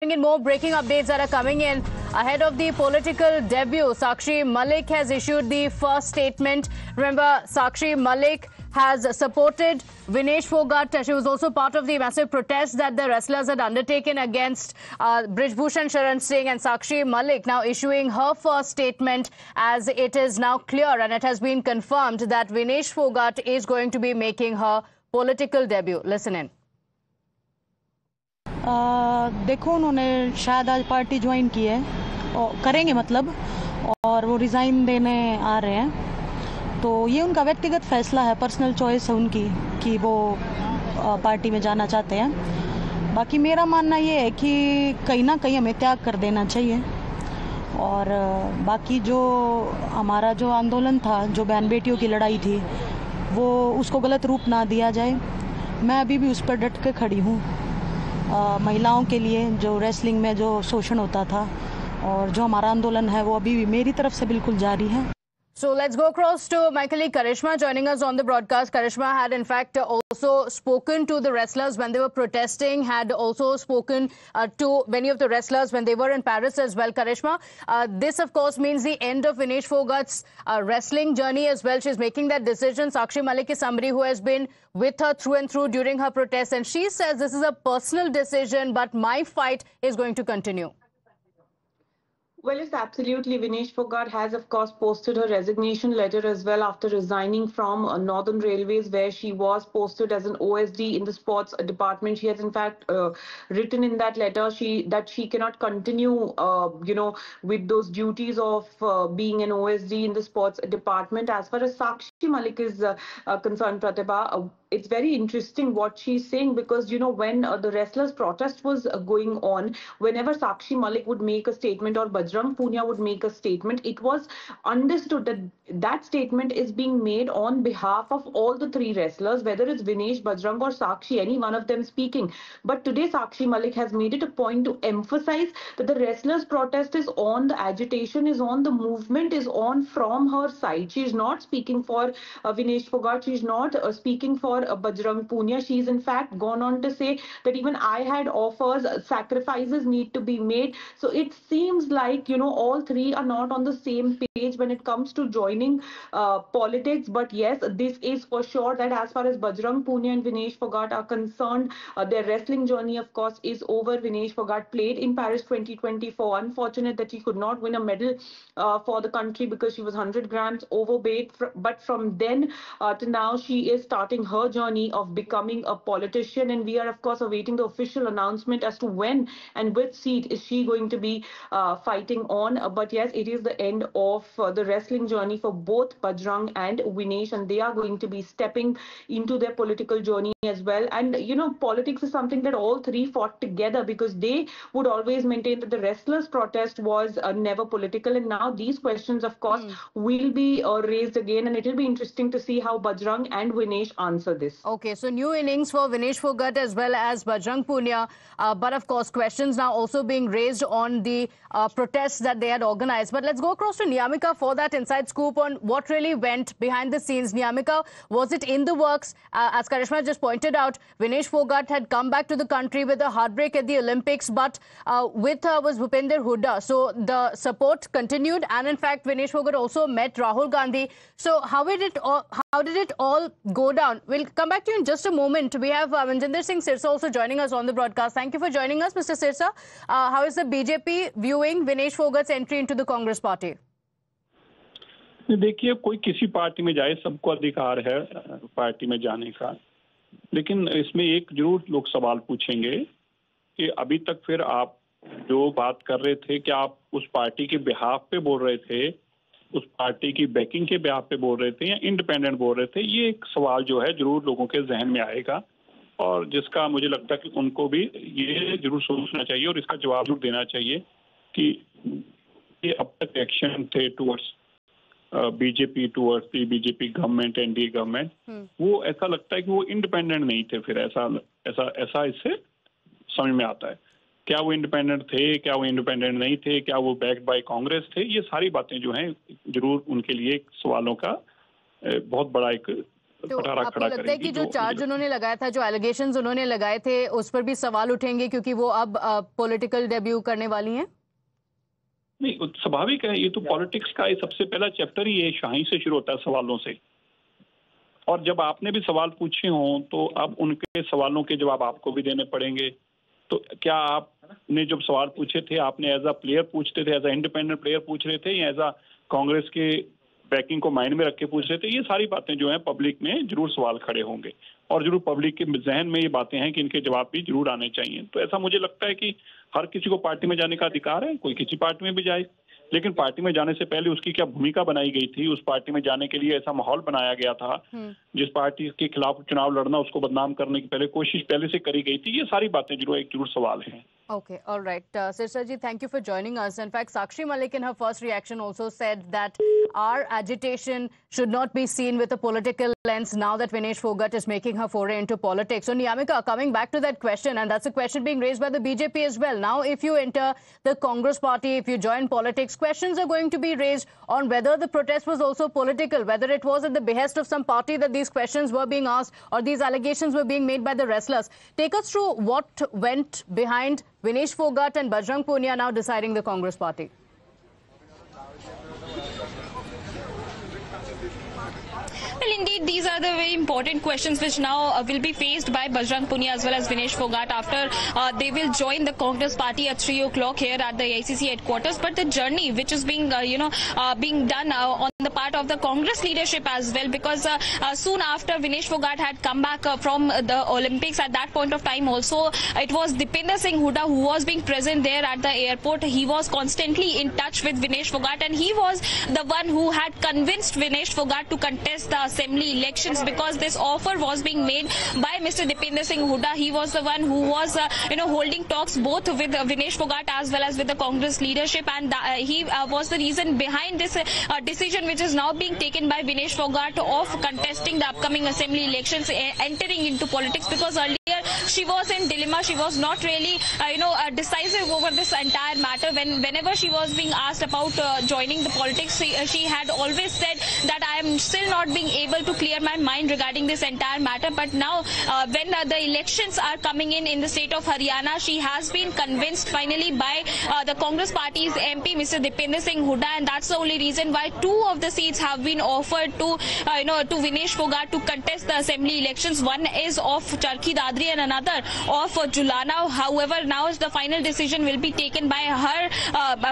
In more breaking updates that are coming in ahead of the political debut, Sakshi Malik has issued the first statement. Remember, Sakshi Malik has supported Vinesh Phogat. She was also part of the massive protest that the wrestlers had undertaken against Brij Bhushan Sharan Singh, and Sakshi Malik now issuing her first statement, as it is now clear and it has been confirmed that Vinesh Phogat is going to be making her political debut. Listen in. देखो, उन्होंने शायद आज party join की है और करेंगे मतलब, और वो रिज़ाइन देने आ रहे हैं। तो ये उनका व्यक्तिगत फैसला है, पर्सनल चॉइस है उनकी कि वो पार्टी में जाना चाहते हैं। बाकी मेरा मानना ये है कि कहीं ना कहीं हमें त्याग कर देना चाहिए, और बाकी जो हमारा जो आंदोलन था, जो बहन बेटियों की लड़ाई थी, वो उसको गलत रूप ना दिया जाए। मैं अभी भी उस पर डट के खड़ी हूँ। महिलाओं के लिए जो रेसलिंग में जो शोषण होता था और जो हमारा आंदोलन है, वो अभी भी मेरी तरफ से बिल्कुल जारी है। So let's go across to my colleague Karishma joining us on the broadcast. Karishma had in fact also spoken to the wrestlers when they were protesting, had also spoken to many of the wrestlers when they were in Paris as well. Karishma, this of course means the end of Vinesh Phogat's wrestling journey as well. She's making that decision. Sakshi Malik is somebody who has been with her through and through during her protests, and she says this is a personal decision, but my fight is going to continue. Well, it's absolutely. Vinesh Phogat has, of course, posted her resignation letter as well after resigning from Northern Railways, where she was posted as an OSD in the sports department. She has, in fact, written in that letter that she cannot continue, with those duties of being an OSD in the sports department. As far as Sakshi Malik is concerned, Pratibha, it's very interesting what she's saying, because when the wrestlers' protest was going on, whenever Sakshi Malik would make a statement or Bajrang Punia would make a statement, it was understood that that statement is being made on behalf of all the three wrestlers, whether it's Vinesh, Bajrang or Sakshi, any one of them speaking. But today Sakshi Malik has made it a point to emphasize that the wrestlers' protest is on, the agitation is on, the movement is on from her side. She is not speaking for Vinesh Phogat. She is not speaking for Bajrang Punia. She's in fact gone on to say that even I had offers, sacrifices need to be made. So it seems like, all three are not on the same page when it comes to joining politics. But yes, this is for sure that as far as Bajrang Punia and Vinesh Phogat are concerned, their wrestling journey, of course, is over. Vinesh Phogat played in Paris 2024. Unfortunate that she could not win a medal for the country because she was 100 grams overweight. But from then to now, she is starting her journey of becoming a politician, and we are, of course, awaiting the official announcement as to when and which seat is she going to be fighting on. But yes, it is the end of the wrestling journey for both Bajrang and Vinesh, and they are going to be stepping into their political journey as well. And politics is something that all three fought together, because they would always maintain that the wrestlers' protest was never political, and now these questions, of course, will be raised again, and it will be interesting to see how Bajrang and Vinesh answer this. Okay, so new innings for Vinesh Phogat as well as Bajrang Punia, but of course questions now also being raised on the protests that they had organized. But let's go across to Niyamika for that inside scoop on what really went behind the scenes. Niyamika, was it in the works? As Karishma just pointed out, Vinesh Phogat had come back to the country with a heartbreak at the Olympics, but with her was Bhupinder Hooda. So the support continued, and in fact Vinesh Phogat also met Rahul Gandhi. So how did it all go down? We'll come back to you in just a moment. We have Manjinder Singh Sirsa also joining us on the broadcast. Thank you for joining us, Mr. Sirsa. How is the BJP viewing Vinesh Phogat's entry into the Congress party? देखिए, कोई किसी party में जाए, सबको अधिकार है party में जाने का, लेकिन इसमें एक जरूर लोग सवाल पूछेंगे कि अभी तक फिर आप जो बात कर रहे थे, कि आप उस पार्टी के बिहाफ पे बोल रहे थे, उस पार्टी की बैकिंग के बिहाफ पे बोल रहे थे या इंडिपेंडेंट बोल रहे थे? ये एक सवाल जो है जरूर लोगों के जहन में आएगा, और जिसका मुझे लगता है कि उनको भी ये जरूर सोचना चाहिए और इसका जवाब जरूर देना चाहिए कि ये अब तक एक्शन थे towards BJP, towards the BJP government, NDA government, वो ऐसा लगता है कि वो इंडिपेंडेंट नहीं थे। फिर ऐसा इससे समझ में आता है। क्या वो इंडिपेंडेंट थे, क्या वो इंडिपेंडेंट नहीं थे, क्या वो बैक्ड बाय कांग्रेस थे? ये सारी बातें जो हैं जरूर उनके लिए सवालों का बहुत बड़ा एक तो पटारा आपको खड़ा लगता है करेगी। कि जो चार्ज उन्होंने लगाया था, जो एलिगेशंस उन्होंने लगाए थे, उस पर भी सवाल उठेंगे क्योंकि वो अब पॉलिटिकल डेब्यू करने वाली हैं? नहीं, स्वाभाविक है, ये तो पॉलिटिक्स का ये सबसे पहला चैप्टर ही ये शाही से शुरू होता है, सवालों से। और जब आपने भी सवाल पूछे हों तो अब उनके सवालों के जवाब आपको भी देने पड़ेंगे। तो क्या आपने जब सवाल पूछे थे, आपने एज अ प्लेयर पूछते थे, एज अ इंडिपेंडेंट प्लेयर पूछ रहे थे, या एज अ कांग्रेस के बैकिंग को माइंड में रख के पूछ रहे थे? ये सारी बातें जो हैं पब्लिक में जरूर सवाल खड़े होंगे और जरूर पब्लिक के जहन में ये बातें हैं कि इनके जवाब भी जरूर आने चाहिए। तो ऐसा मुझे लगता है कि हर किसी को पार्टी में जाने का अधिकार है, कोई किसी पार्टी में भी जाए, लेकिन पार्टी में जाने से पहले उसकी क्या भूमिका बनाई गई थी, उस पार्टी में जाने के लिए ऐसा माहौल बनाया गया था, जिस पार्टी के खिलाफ चुनाव लड़ना, उसको बदनाम करने की पहले कोशिश पहले से करी गई थी, ये सारी बातें जरूर सवाल हैं। Okay, all right. Sirsa ji, thank you for joining us. In fact, Sakshi Malik in her first reaction also said that our agitation should not be seen with a political lens now that Vinesh Phogat is making her foray into politics. So, Niyamika, coming back to that question, and that's a question being raised by the BJP as well. Now, if you enter the Congress party, if you join politics, questions are going to be raised on whether the protest was also political, whether it was at the behest of some party that these questions were being asked or these allegations were being made by the wrestlers. Take us through what went behind Vinesh Phogat and Bajrang Punia now deciding the Congress party. Well, indeed, these are the very important questions which now will be faced by Bajrang Punia as well as Vinesh Phogat after they will join the Congress party at 3 o'clock here at the AICC headquarters. But the journey which is being, being done on the part of the Congress leadership as well, because soon after Vinesh Phogat had come back from the Olympics, at that point of time also, it was Dipinder Singh Hooda who was being present there at the airport. He was constantly in touch with Vinesh Phogat, and he was the one who had convinced Vinesh Phogat to contest the assembly elections, because this offer was being made by Mr. Dipinder Singh Hooda. He was the one who was holding talks both with Vinesh Phogat as well as with the Congress leadership, and he was the reason behind this decision which is now being taken by Vinesh Phogat of contesting the upcoming assembly elections, entering into politics, because earlier she was in dilemma. She was not really decisive over this entire matter. Whenever she was being asked about joining the politics, she had always said that I am still not being able to clear my mind regarding this entire matter. But now when the elections are coming in the state of Haryana, she has been convinced finally by the Congress party's MP Mr. Dipinder Singh Hooda, and that's the only reason why 2 of the seats have been offered to to Vinesh Phogat to contest the assembly elections. One is of Charkhi Dadri and another of Julana. However, now the final decision will be taken by her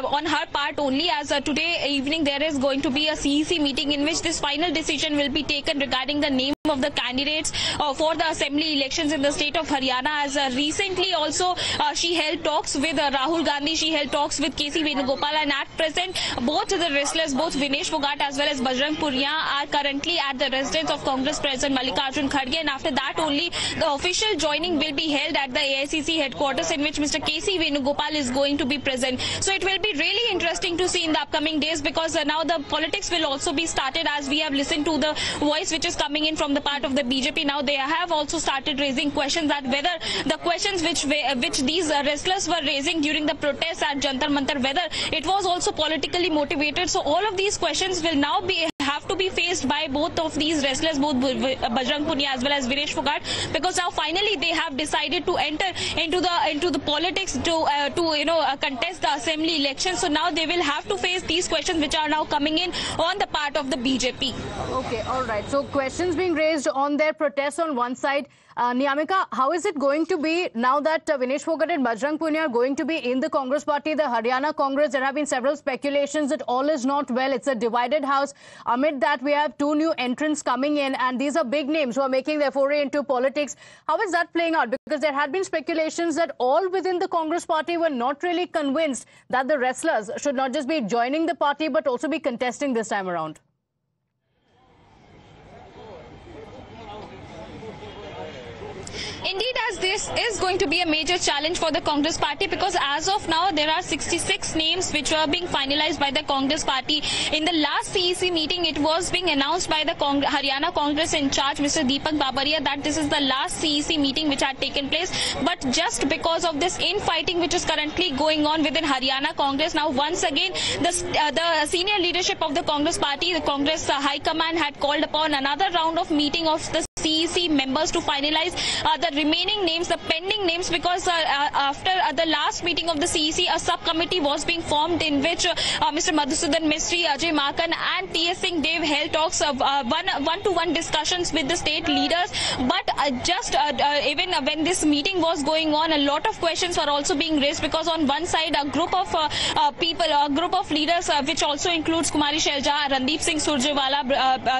on her part only, as today evening there is going to be a CEC meeting in which this final decision will be taken regarding the name of the candidates for the assembly elections in the state of Haryana. As recently also she held talks with Rahul Gandhi, she held talks with KC Venugopal, and at present both the wrestlers, both Vinesh Phogat as well as Bajrang Punia, are currently at the residence of Congress President Mallikarjun Kharge, and after that only the official joining will be held at the AICC headquarters, in which Mr. KC Venugopal is going to be present. So it will be really interesting to see in the upcoming days, because now the politics will also be started, as we have listened to the voice which is coming in from the part of the BJP. Now they have also started raising questions that whether the questions which these wrestlers were raising during the protests at Jantar Mantar, whether it was also politically motivated. So all of these questions will now have to be faced by both of these wrestlers, both Bajrang Punia as well as Vinesh Phogat, because now finally they have decided to enter into the politics to contest the assembly elections. So now they will have to face these questions which are now coming in on the part of the BJP. Okay, all right. So questions being raised on their protests on one side. Niyamika, how is it going to be now that Vinesh Phogat and Bajrang Punia are going to be in the Congress party, the Haryana Congress? There have been several speculations that all is not well. It's a divided house. Amid that, we have 2 new entrants coming in, and these are big names who are making their foray into politics. How is that playing out? Because there had been speculations that all within the Congress party were not really convinced that the wrestlers should not just be joining the party but also be contesting this time around. Indeed, as this is going to be a major challenge for the Congress party, because as of now there are 66 names which are being finalized by the Congress party. In the last CEC meeting, it was being announced by the Haryana Congress in charge, Mr. Deepak Babaria, that this is the last CEC meeting which had taken place. But just because of this infighting which is currently going on within Haryana Congress, now once again the senior leadership of the Congress party, the Congress High Command, had called upon another round of meeting of the CEC members to finalize the remaining names, the pending names, because after the last meeting of the CEC, a subcommittee was being formed in which Mr. Madhusudan Mistry, Ajay Makan and T.S. Singh Dev held talks of one-to-one discussions with the state leaders. But even when this meeting was going on, a lot of questions were also being raised, because on one side a group of people, a group of leaders which also includes Kumari Shailja, Randeep Singh Surjewala,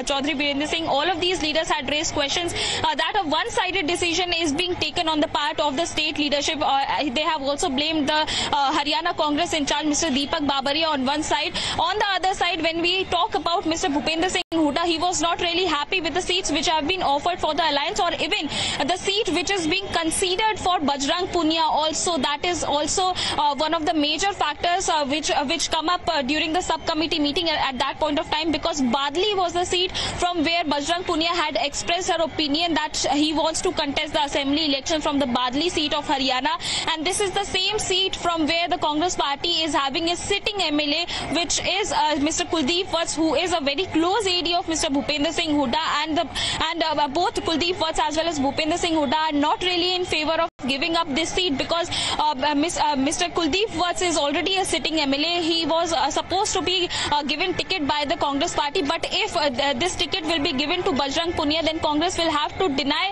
Chaudhary Birendra Singh, all of these leaders had raised questions that a one-sided decision is being taken on the part of the state leadership. They have also blamed the Haryana Congress in charge, Mr. Deepak Babaria, on one side. On the other side, when we talk about Mr. Bhupender Singh Hooda, he was not really happy with the seats which have been offered for the alliance, or even the seat which is being considered for Bajrang Punia also. That is also one of the major factors which come up during the subcommittee meeting at that point of time, because Badli was the seat from where Bajrang Punia had expressed her opinion that he wants to contest the assembly election from the Badli seat of Haryana, and this is the same seat from where the Congress party is having a sitting MLA, which is Mr. Kuldeep Vats, who is a very close AD of Mr. Bhupender Singh Hooda, and both Kuldeep Vats as well as Bhupender Singh Hooda are not really in favor of giving up this seat, because Mr. Kuldeep Vats is already a sitting MLA. He was supposed to be given ticket by the Congress party, but if this ticket will be given to Bajrang Punia, then Congress will have to deny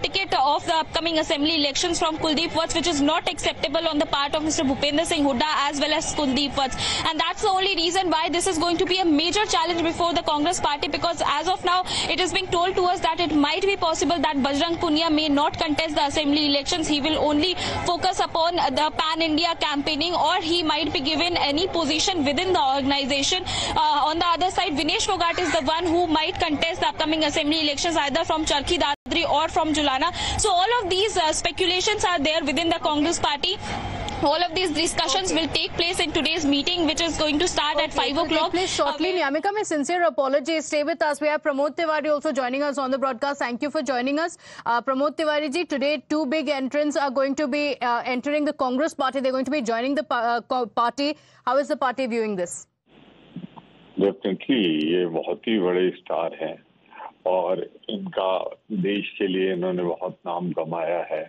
ticket of the upcoming assembly elections from Kuldeep Vats, which is not acceptable on the part of Mr. Bhupender Singh Hooda as well as Kuldeep Vats. And that's the only reason why this is going to be a major challenge before the Congress party, because as of now it is being told to us that it might be possible that Bajrang Punia may not contest the assembly elections. He will only focus upon the pan-India campaigning, or he might be given any position within the organization. On the other side, Vinesh Phogat is the one who might contest the upcoming assembly elections either from Charkhi Dadri or from Julana. So all of these speculations are there within the Congress party. All of these discussions will take place in today's meeting, which is going to start at 5 o'clock. Please shortly, Nyamika, my sincere apologies. Stay with us. We have Pramod Tiwari also joining us on the broadcast. Thank you for joining us. Pramod Tiwari ji, today two big entrants are going to be entering the Congress party. They're going to be joining the party. How is the party viewing this? Definitely ये बहुत ही बड़े star हैं और इनका देश के लिए इन्होंने बहुत नाम कमाया है,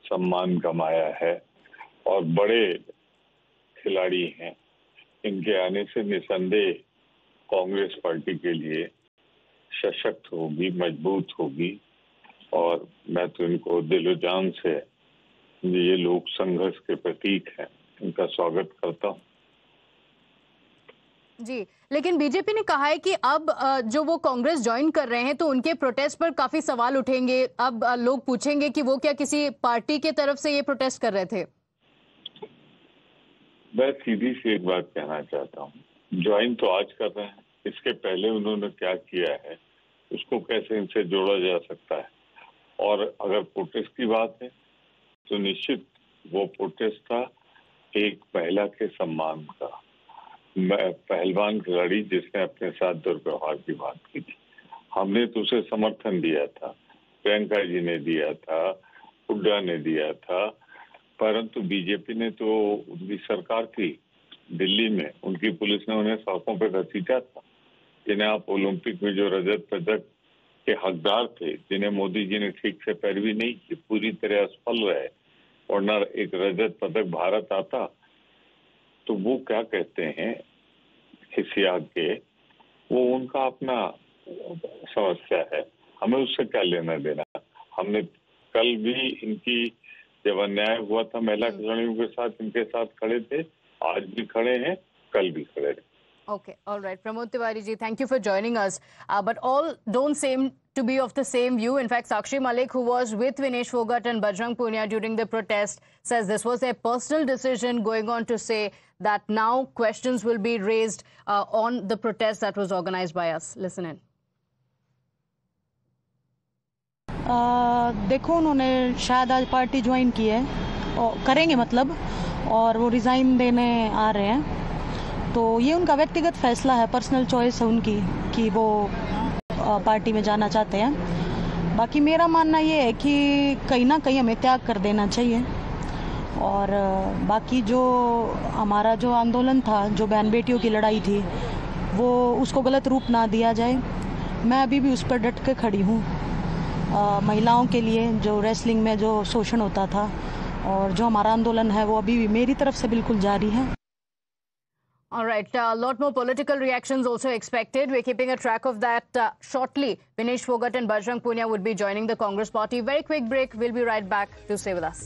सम्मान कमाया है और बड़े खिलाड़ी हैं। इनके आने से निसंदेह कांग्रेस पार्टी के लिए सशक्त होगी, मजबूत होगी और मैं तो इनको दिलो जान से, ये लोग संघर्ष के प्रतीक हैं, इनका स्वागत करता हूँ। जी, लेकिन बीजेपी ने कहा है कि अब जो वो कांग्रेस ज्वाइन कर रहे हैं तो उनके प्रोटेस्ट पर काफी सवाल उठेंगे। अब लोग पूछेंगे कि वो क्या किसी पार्टी के तरफ से ये प्रोटेस्ट कर रहे थे। मैं सीधी सी एक बात कहना चाहता हूँ, ज्वाइन तो आज कर रहे हैं, इसके पहले उन्होंने क्या किया है उसको कैसे इनसे जोड़ा जा सकता है। और अगर प्रोटेस्ट की बात है तो निश्चित वो प्रोटेस्ट था एक महिला के सम्मान का, पहलवान खिलाड़ी जिसने अपने साथ दुर्व्यवहार की बात की थी। हमने तो उसे समर्थन दिया था, प्रियंका जी ने दिया था, हुड्डा ने दिया था, परंतु बीजेपी ने तो उनकी सरकार थी दिल्ली में, उनकी पुलिस ने उन्हें सड़कों पर घसीटा था। जिन्हें आप ओलंपिक में जो रजत पदक के हकदार थे, जिन्हें मोदी जी ने ठीक से पैरवी नहीं की, पूरी तरह असफल रहे, वरना एक रजत पदक भारत आता तो वो क्या कहते हैं खिसिया के, वो उनका अपना समस्या है, हमें उससे क्या लेना देना। हमने कल भी इनकी जब अन्याय हुआ था महिला खिलाड़ियों के साथ, इनके साथ खड़े थे, आज भी खड़े हैं, कल भी खड़े रहे। Okay, all right. Pramod Tiwari ji, thank you for joining us. But all don't seem to be of the same view. In fact, Sakshi Malik, who was with Vinesh Phogat and Bajrang Punia during the protest, says this was their personal decision, going on to say that now questions will be raised on the protest that was organized by us. Listen in. देखो उन्होंने शायद आज party join की है और करेंगे मतलब, और वो रिज़ाइन देने आ रहे हैं। तो ये उनका व्यक्तिगत फैसला है, पर्सनल चॉइस है उनकी कि वो पार्टी में जाना चाहते हैं। बाकी मेरा मानना ये है कि कहीं ना कहीं हमें त्याग कर देना चाहिए, और बाकी जो हमारा जो आंदोलन था, जो बहन बेटियों की लड़ाई थी, वो उसको गलत रूप ना दिया जाए। मैं अभी भी उस पर डट के खड़ी हूँ। महिलाओं के लिए जो रेसलिंग में जो शोषण होता था और जो हमारा आंदोलन है, वो अभी भी मेरी तरफ से बिल्कुल जारी है। All right, a lot more political reactions also expected. We're keeping a track of that shortly. Vinesh Phogat and Bajrang Punia would be joining the Congress party. Very quick break. We'll be right back. Do stay with us.